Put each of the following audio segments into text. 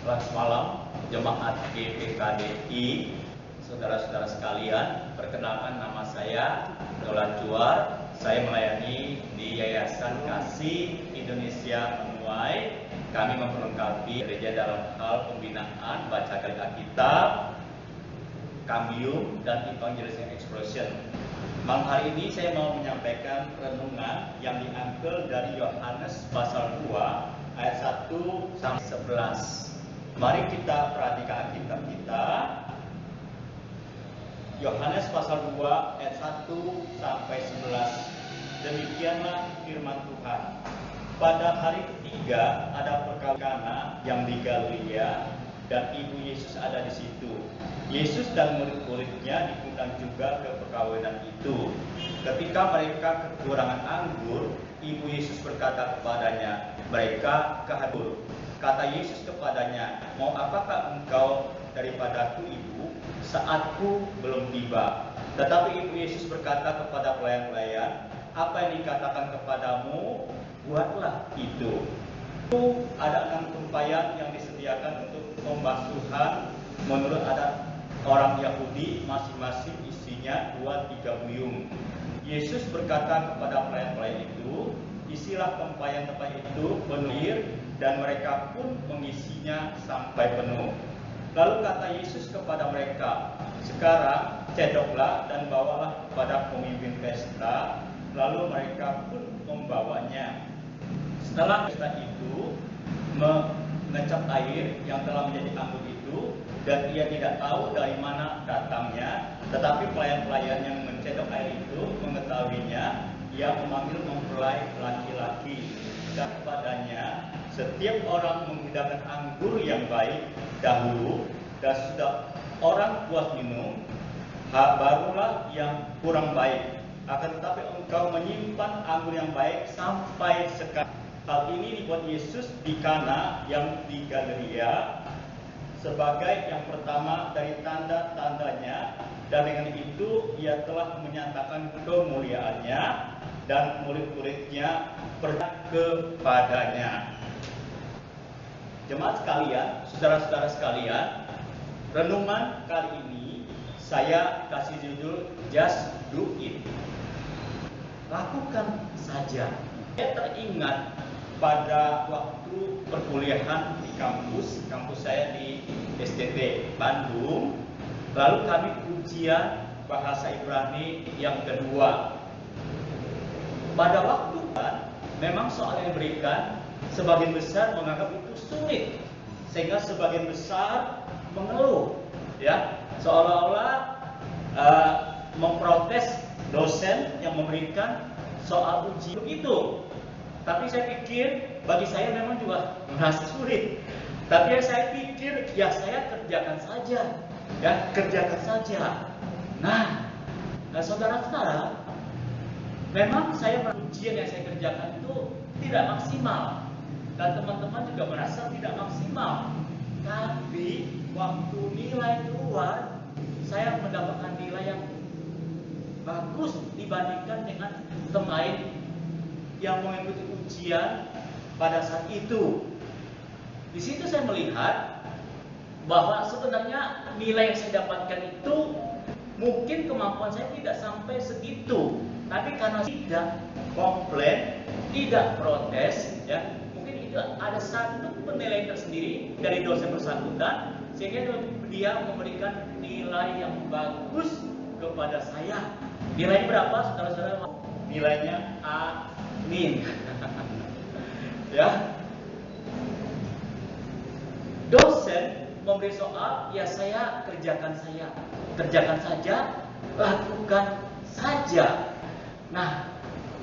Selamat malam jemaat GPKDI, saudara-saudara sekalian. Perkenalkan, nama saya Dolan Juar. Saya melayani di Yayasan Kasih Indonesia Menuai. Kami memperlengkapi gereja dalam hal pembinaan, baca Alkitab, Kambium, dan Evangelism Explosion. Malam hari ini saya mau menyampaikan renungan yang diambil dari Yohanes pasal 2 ayat 1 sampai 11. Mari kita perhatikan Alkitab kita. Yohanes pasal 2 ayat 1 sampai 11. Demikianlah firman Tuhan. Pada hari ketiga ada perkawinan yang di Galilea dan ibu Yesus ada di situ. Yesus dan murid-muridnya diundang juga ke perkawinan itu. Ketika mereka kekurangan anggur, ibu Yesus berkata kepadanya, "Mereka kehadir." Kata Yesus kepadanya, "Mau apakah engkau daripadaku, ibu? Saatku belum tiba." Tetapi ibu Yesus berkata kepada pelayan-pelayan, "Apa yang dikatakan kepadamu, buatlah itu." Itu ada 6 tumpayan yang disediakan untuk pembasuhan menurut adat orang Yahudi, masing-masing isinya 2-3 buyung. Yesus berkata kepada pelayan-pelayan itu, "Isilah tempayan-tempayan itu penuh air," dan mereka pun mengisinya sampai penuh. Lalu kata Yesus kepada mereka, "Sekarang cedoklah dan bawalah kepada pemimpin pesta." Lalu mereka pun membawanya. Setelah pesta itu mengecap air yang telah menjadi anggur itu, dan ia tidak tahu dari mana datangnya, tetapi pelayan-pelayan yang mencedok air itu mengetahuinya. Ia memanggil mempelai laki-laki dan kepadanya, "Setiap orang menghidangkan anggur yang baik dahulu, dan sudah orang puas minum, barulah yang kurang baik. Akan tetapi engkau menyimpan anggur yang baik sampai sekarang." Hal ini dibuat Yesus di Kana yang di Galilea sebagai yang pertama dari tanda-tandanya, dan dengan itu ia telah menyatakan kemuliaannya, dan murid-muridnya percaya kepadanya. Jemaat sekalian, saudara-saudara sekalian, renungan kali ini saya kasih judul Just Do It. Lakukan saja. Saya teringat pada waktu perkuliahan di kampus saya di STT Bandung. Lalu kami ujian bahasa Ibrani yang kedua. Pada waktu memang soal yang diberikan sebagian besar menganggap itu sulit, sehingga sebagian besar mengeluh, ya, seolah-olah memprotes dosen yang memberikan soal ujian itu. Tapi saya pikir bagi saya memang juga merasa sulit. Tapi yang saya pikir, ya saya kerjakan saja, ya kerjakan saja. Nah saudara-saudara, memang saya ujian yang saya kerjakan itu tidak maksimal, dan teman-teman juga merasa tidak maksimal. Tapi waktu nilai keluar, saya mendapatkan nilai yang bagus dibandingkan dengan teman lain yang mengikuti ujian pada saat itu. Di situ saya melihat bahwa sebenarnya nilai yang saya dapatkan itu mungkin kemampuan saya tidak sampai segitu, tapi karena tidak komplain, tidak protes, ya, mungkin itu ada satu penilaian tersendiri dari dosen bersangkutan, sehingga dia memberikan nilai yang bagus kepada saya. Nilainya berapa, saudara-saudara? Nilainya A-. Ya, dosen memberi soal, ya saya kerjakan saja, lakukan saja. Nah,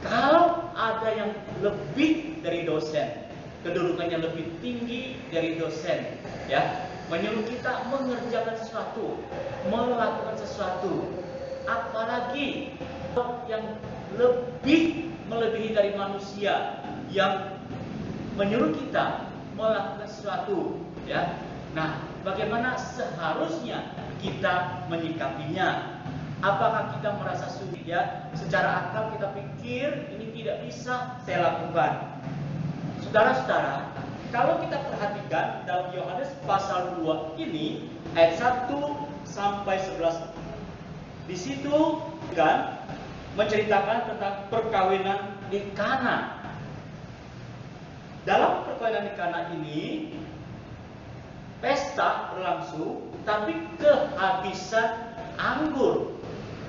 kalau ada yang lebih dari dosen, kedudukannya lebih tinggi dari dosen, ya, menyuruh kita mengerjakan sesuatu, melakukan sesuatu, apalagi yang lebih melebihi dari manusia yang menyuruh kita melakukan sesuatu, ya. Nah, bagaimana seharusnya kita menyikapinya? Apakah kita merasa sulit, ya? Secara akal kita pikir ini tidak bisa saya lakukan. Saudara-saudara, kalau kita perhatikan dalam Yohanes pasal 2 ini ayat 1 sampai 11, di situ kan menceritakan tentang perkawinan di Kana. Dalam perkawinan di Kana ini pesta berlangsung, tapi kehabisan anggur.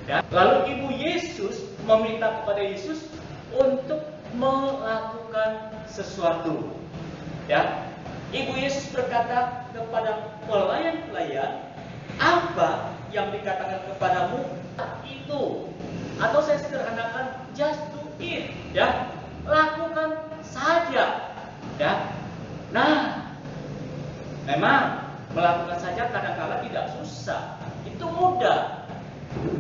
Ya. Lalu ibu Yesus meminta kepada Yesus untuk melakukan sesuatu. Ya, ibu Yesus berkata kepada pelayan-pelayan, apa yang dikatakan kepadamu itu, atau saya sederhanakan, just do it. Ya, lakukan saja. Ya, nah, memang melakukan saja kadang-kala tidak susah, itu mudah.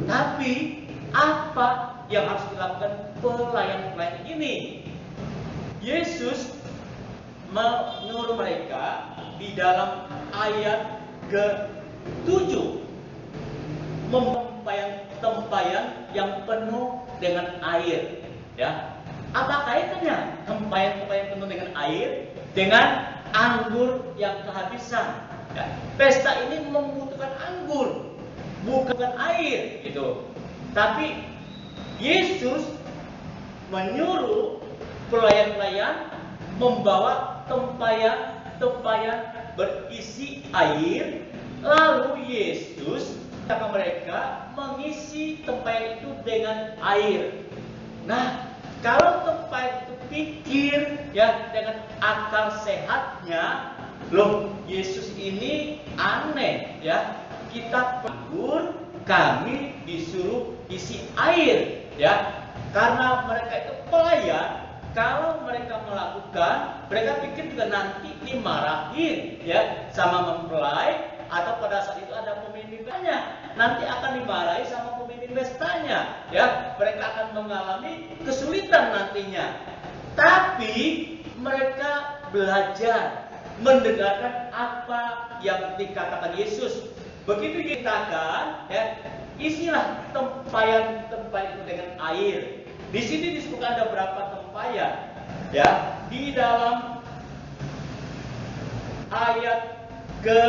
Tapi apa yang harus dilakukan pelayan-pelayan ini? Yesus menyuruh mereka di dalam ayat ke-7 tempayan yang penuh dengan air. Ya, apa kaitannya tempayan penuh dengan air dengan anggur yang kehabisan? Ya, pesta ini membutuhkan anggur, bukan air, gitu. Tapi Yesus menyuruh pelayan-pelayan membawa tempayan berisi air, lalu Yesus kata mereka mengisi tempayan itu dengan air. Nah, kalau tempayan itu pikir ya dengan akal sehatnya, loh, Yesus ini aneh ya. Kita anggur, kami disuruh isi air, ya. Karena mereka itu pelayan, kalau mereka melakukan, mereka pikir juga nanti dimarahin, ya, sama mempelai, atau pada saat itu ada pemimpin pestanya, nanti akan dimarahi sama pemimpin pestanya, ya. Mereka akan mengalami kesulitan nantinya. Tapi mereka belajar mendengarkan apa yang dikatakan Yesus. Begitu dikatakan, ya, isilah tempayan itu dengan air. Di sini disebutkan ada berapa tempayan, ya, di dalam ayat ke-7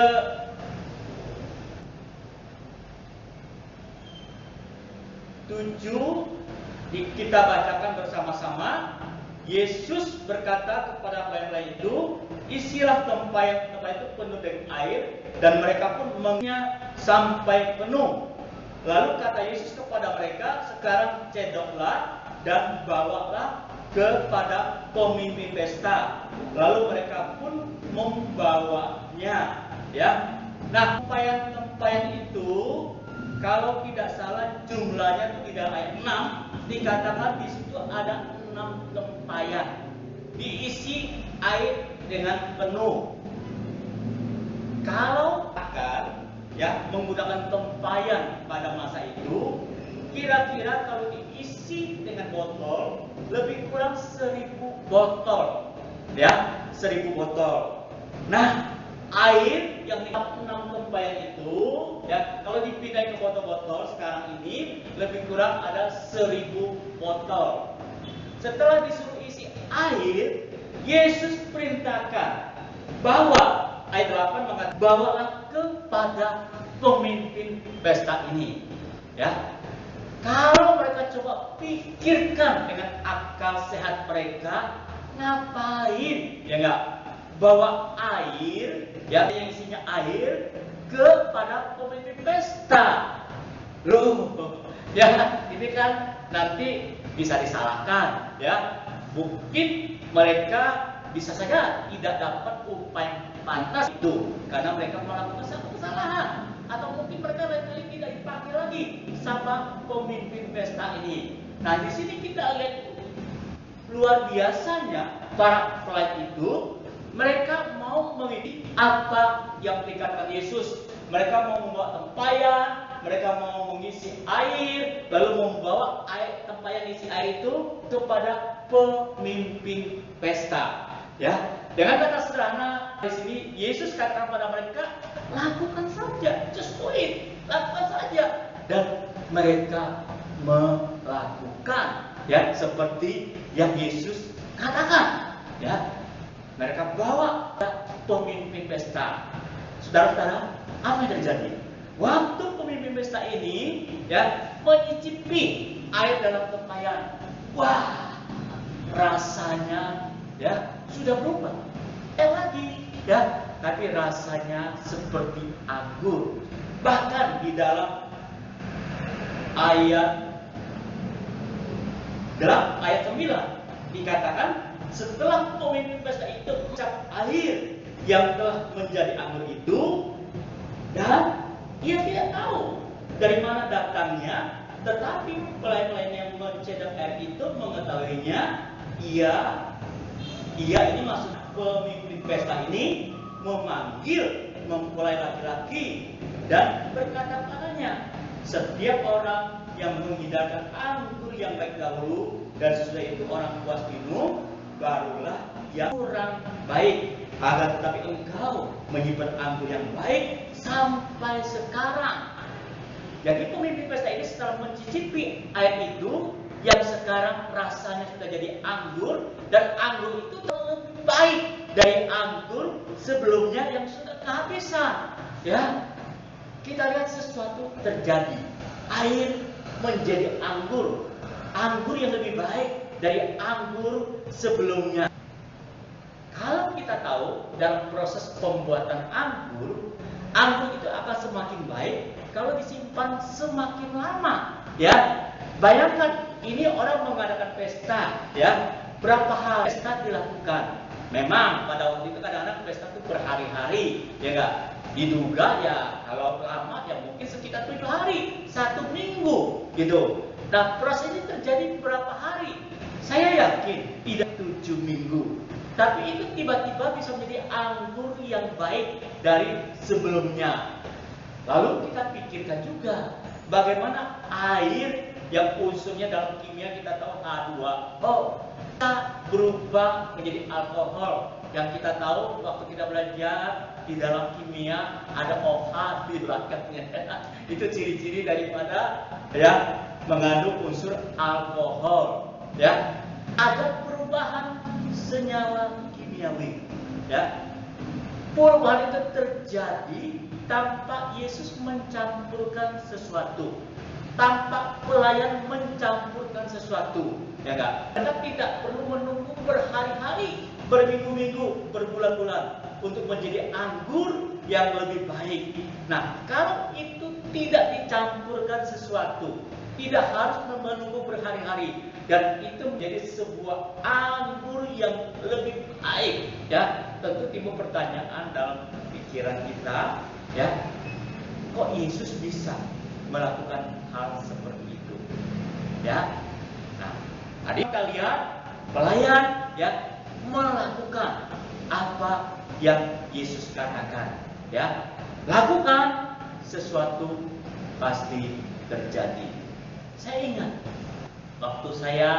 kita bacakan bersama-sama. Yesus berkata kepada pelayan-pelayan itu, isilah tempayan itu penuh dengan air, dan mereka pun menginya sampai penuh. Lalu kata Yesus kepada mereka, sekarang cedoklah dan bawalah kepada pemimpin pesta. Lalu mereka pun membawanya. Ya, nah, tempayan itu kalau tidak salah jumlahnya itu di dalam ayat 6 dikatakan di situ ada 6 tempayan diisi air dengan penuh. Kalau akan, ya, menggunakan tempayan pada masa itu, kira-kira kalau diisi dengan botol lebih kurang 1000 botol, ya, 1000 botol. Nah, air yang di 6 tempayan itu, ya, kalau dipindahin ke botol-botol sekarang ini lebih kurang ada 1000 botol. Setelah disuruh isi air, Yesus perintahkan bahwa ayat 8 mengatakan, bawalah kepada pemimpin pesta ini. Ya, kalau mereka coba pikirkan dengan akal sehat mereka, ngapain, ya enggak, bawa air, ya, yang isinya air kepada pemimpin pesta. Loh, ya, ini kan nanti bisa disalahkan, ya. Mungkin mereka bisa saja tidak dapat upah yang pantas itu karena mereka melakukan satu kesalahan, atau mungkin mereka lain-lain tidak dipakai lagi sama pemimpin pesta ini. Nah, di sini kita lihat luar biasanya para pelayan itu, mereka mau mengikuti apa yang dikatakan Yesus. Mereka mau membawa tempayan, mereka mau mengisi air, lalu membawa tempayan isi air itu kepada pemimpin pesta. Ya, dengan kata sederhana di sini Yesus katakan pada mereka, lakukan saja, just do it, lakukan saja, dan mereka melakukan, ya, seperti yang Yesus katakan. Ya, Mereka bawa pemimpin pesta. Saudara-saudara, apa yang terjadi? Waktu pemimpin pesta ini ya mencicipi air dalam tempayan, wah, rasanya ya sudah berubah. Lagi ya, tapi rasanya seperti anggur. Bahkan di dalam ayat 9 dikatakan setelah pemimpin pesta itu mengucap air yang telah menjadi anggur itu, dan ia tidak tahu dari mana datangnya, tetapi pelayan-pelayan yang mencetak air itu mengetahuinya. Ia ini maksud pemimpin pesta ini memanggil mempelai laki-laki dan berkata padanya, setiap orang yang menghidangkan anggur yang baik dahulu dan sesudah itu orang puas minum, barulah yang kurang baik. Agar tetapi engkau menyimpan anggur yang baik sampai sekarang. Jadi pemimpin pesta ini setelah mencicipi air itu yang sekarang rasanya sudah jadi anggur, dan anggur itu lebih baik dari anggur sebelumnya yang sudah kehabisan. Ya, kita lihat sesuatu terjadi. Air menjadi anggur, anggur yang lebih baik dari anggur sebelumnya. Kalau kita tahu dalam proses pembuatan anggur itu akan semakin baik kalau disimpan semakin lama. Ya, bayangkan ini orang mengadakan pesta, ya, berapa hari pesta dilakukan? Memang pada waktu itu kadang-kadang pesta itu berhari-hari, ya enggak? Diduga ya kalau lama ya mungkin sekitar 7 hari, 1 minggu gitu. Nah, proses ini terjadi berapa hari? Saya yakin tidak 7 minggu. Tapi itu tiba-tiba bisa menjadi anggur yang baik dari sebelumnya. Lalu kita pikirkan juga bagaimana air yang unsurnya dalam kimia kita tahu H2O bisa berubah menjadi alkohol. Yang kita tahu waktu kita belajar di dalam kimia ada OH di belakangnya. Itu ciri-ciri daripada ya mengandung unsur alkohol. Ya, ada perubahan senyawa kimiawi. Ya, perubahan itu terjadi tanpa Yesus mencampurkan sesuatu, tanpa pelayan mencampurkan sesuatu, ya enggak? Anda tidak perlu menunggu berhari-hari, berminggu-minggu, berbulan-bulan untuk menjadi anggur yang lebih baik. Nah, kalau itu tidak dicampurkan sesuatu, tidak harus menunggu berhari-hari, dan itu menjadi sebuah anggur yang lebih baik. Ya, tentu timbul pertanyaan dalam pikiran kita, ya, kok Yesus bisa melakukan hal seperti itu? Ya, nah, tadi kita lihat pelayan ya melakukan apa yang Yesus katakan. Ya, lakukan sesuatu pasti terjadi. Saya ingat waktu saya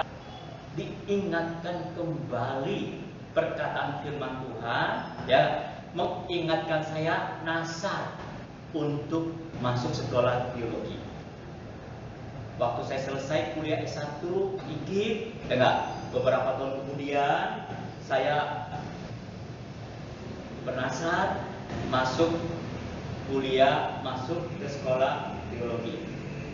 diingatkan kembali perkataan firman Tuhan, ya, mengingatkan saya nasar untuk masuk sekolah teologi. Waktu saya selesai kuliah S1 IGIP, enggak, beberapa tahun kemudian saya bernasar masuk kuliah, masuk ke sekolah teologi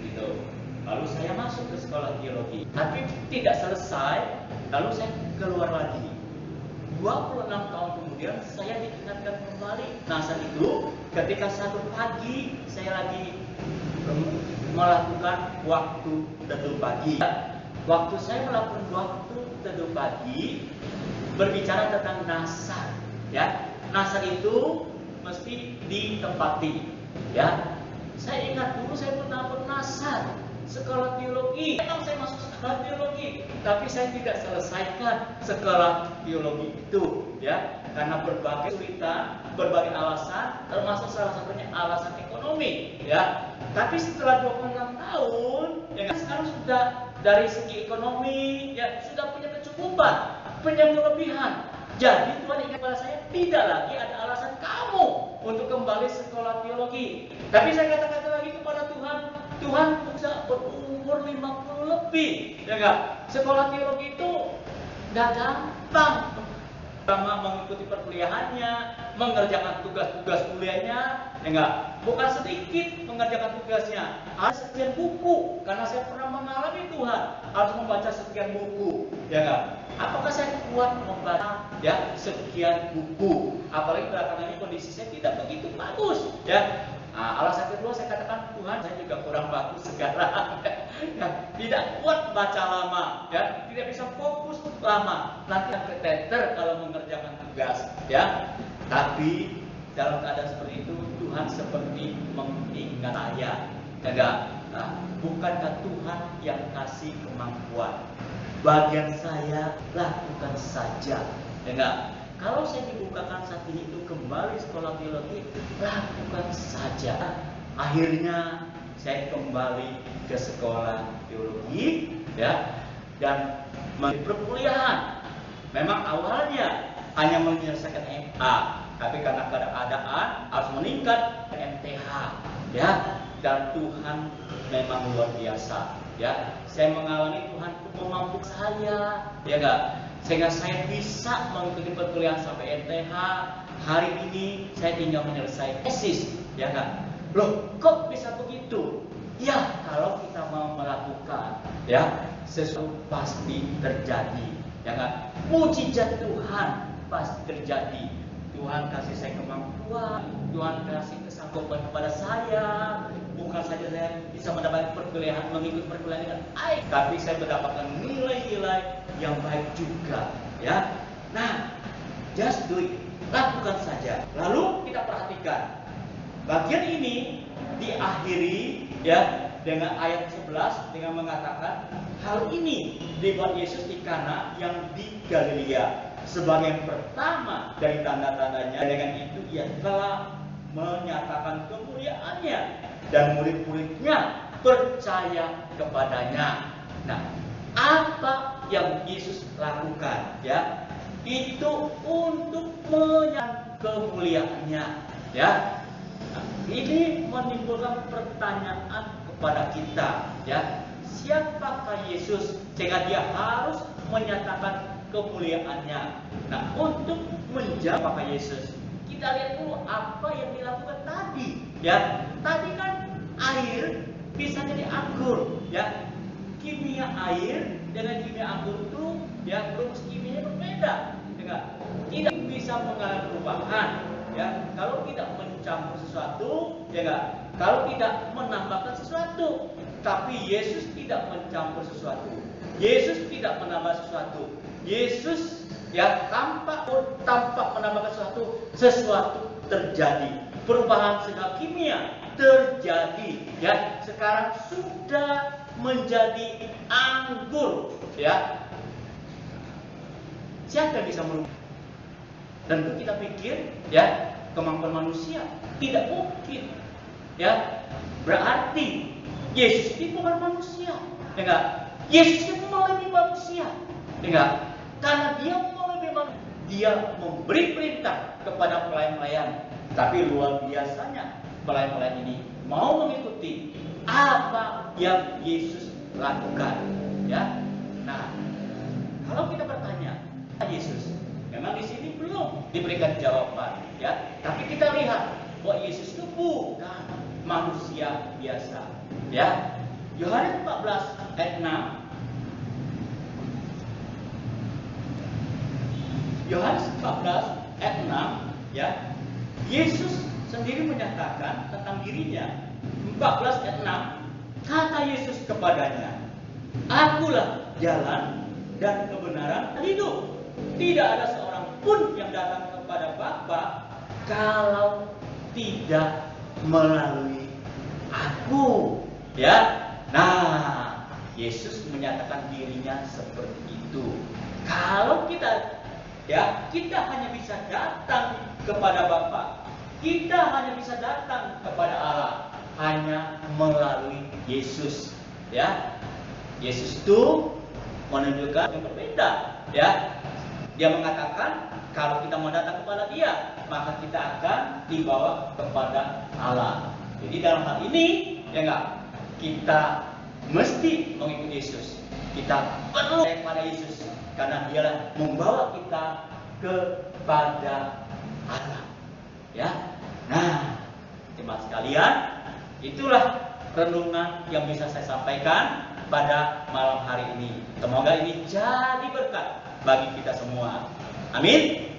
gitu. Lalu saya masuk ke sekolah teologi, tapi tidak selesai, lalu saya keluar lagi. 26 tahun kemudian saya diingatkan kembali nasar itu ketika satu pagi saya lagi melakukan waktu teduh pagi. Waktu saya melakukan waktu teduh pagi berbicara tentang nasar, ya. Nasar itu mesti ditempati, ya. Saya ingat dulu saya pernah bernasar sekolah teologi. Memang saya masuk sekolah teologi, tapi saya tidak selesaikan sekolah teologi itu, ya, karena berbagai kesulitan, berbagai alasan, termasuk salah satunya alasan ekonomi, ya. Tapi setelah 26 tahun, ya kan, sekarang sudah dari segi ekonomi, ya, sudah punya kecukupan, punya kelebihan. Jadi Tuhan ingat kepada saya, tidak lagi ada alasan kamu untuk kembali sekolah teologi. Tapi saya katakan lagi kepada Tuhan, Tuhan bisa berumur 50 lebih, ya enggak? Sekolah teologi itu enggak gampang. Sama mengikuti perkuliahannya, mengerjakan tugas-tugas kuliahnya, ya enggak? Bukan sedikit mengerjakan tugasnya. Harus sekian buku, karena saya pernah mengalami Tuhan harus membaca sekian buku, ya enggak? Apakah saya kuat membaca ya sekian buku? Apalagi belakangan ini kondisi saya tidak begitu bagus, ya. Nah, alasan kedua saya katakan Tuhan saya juga kurang bagus sekarang, ya, tidak kuat baca lama, ya, tidak bisa fokus lama, nanti keteter kalau mengerjakan tugas, ya. Tapi dalam keadaan seperti itu Tuhan seperti mengingat saya, ya enggak? Nah, bukankah Tuhan yang kasih kemampuan? Bagian saya lakukan saja, ya enggak? Kalau saya dibukakan saat ini itu kembali sekolah teologi, lakukan saja. Akhirnya saya kembali ke sekolah teologi, ya, dan perkuliahan. Memang awalnya hanya menyelesaikan MA, tapi karena keadaan harus meningkat ke MTH, ya. Dan Tuhan memang luar biasa, ya. Saya mengalami Tuhan memampukan saya, ya enggak? Sehingga saya bisa mengikuti perkuliahan sampai MTH. Hari ini saya tinggal menyelesaikan tesis, ya kan? Loh, kok bisa begitu? Ya, kalau kita mau melakukan, ya, sesuatu pasti terjadi, ya kan? Mujizat Tuhan pasti terjadi. Tuhan kasih saya kemampuan, Tuhan kasih kesanggupan kepada saya. Bukan saja saya bisa mendapatkan perkuliahan, mengikuti perkuliahan dengan baik, tapi saya mendapatkan nilai-nilai yang baik juga, ya. Nah, just do it, lakukan saja. Lalu kita perhatikan bagian ini diakhiri, ya, dengan ayat 11 dengan mengatakan hal ini dibuat Yesus di Kana yang di Galilea sebagai yang pertama dari tanda-tandanya. Dengan itu ia telah menyatakan kemuliaannya dan murid-muridnya percaya kepadanya. Nah, apa yang Yesus lakukan, ya? Itu untuk menyatakan kemuliaannya, ya. Nah, ini menimbulkan pertanyaan kepada kita, ya. Siapakah Yesus sehingga dia harus menyatakan kemuliaannya? Nah, untuk menjawab apakah Yesus, kita lihat dulu apa yang dilakukan tadi, ya. Tadi kan air bisa jadi anggur, ya. Kimia air dengan kimia anggur itu, ya, rumus kimianya berbeda, ya. Tidak bisa mengalami perubahan, ya. Kalau tidak mencampur sesuatu, ya enggak. Kalau tidak menambahkan sesuatu. Tapi Yesus tidak mencampur sesuatu. Yesus tidak menambah sesuatu. Yesus, ya, tanpa menambahkan sesuatu terjadi. Perubahan sehingga kimia terjadi, ya. Sekarang sudah menjadi anggur, ya. Siapa yang bisa merubah? Tentu kita pikir, ya, kemampuan manusia tidak mungkin, ya. Berarti Yesus itu bukan manusia, ya enggak? Yesus itu melebihi manusia, ya enggak? Karena dia melebihi manusia, dia memberi perintah kepada pelayan-pelayan. Tapi luar biasanya pelayan-pelayan ini mau mengikuti apa yang Yesus lakukan, ya. Nah, kalau kita bertanya, Yesus, memang di sini belum diberikan jawaban, ya. Tapi kita lihat bahwa Yesus itu bukan manusia biasa, ya. Yohanes 14 ayat 6. Yohanes 14 ayat 6, ya. Yesus sendiri menyatakan tentang dirinya. 14 ayat 6, kata Yesus kepadanya, Akulah jalan dan kebenaran dan hidup. Tidak ada seorang pun yang datang kepada Bapa kalau tidak melalui Aku, ya. Nah, Yesus menyatakan dirinya seperti itu. Kalau kita, ya, kita hanya bisa datang kepada Bapa, kita hanya bisa datang kepada Allah hanya melalui Yesus, ya. Yesus itu menunjukkan yang berbeda, ya. Dia mengatakan kalau kita mau datang kepada Dia, maka kita akan dibawa kepada Allah. Jadi dalam hal ini, ya enggak, kita mesti mengikuti Yesus. Kita perlu kepada Yesus karena Dialah membawa kita kepada Allah. Ya. Nah, teman sekalian, itulah renungan yang bisa saya sampaikan pada malam hari ini. Semoga ini jadi berkat bagi kita semua. Amin.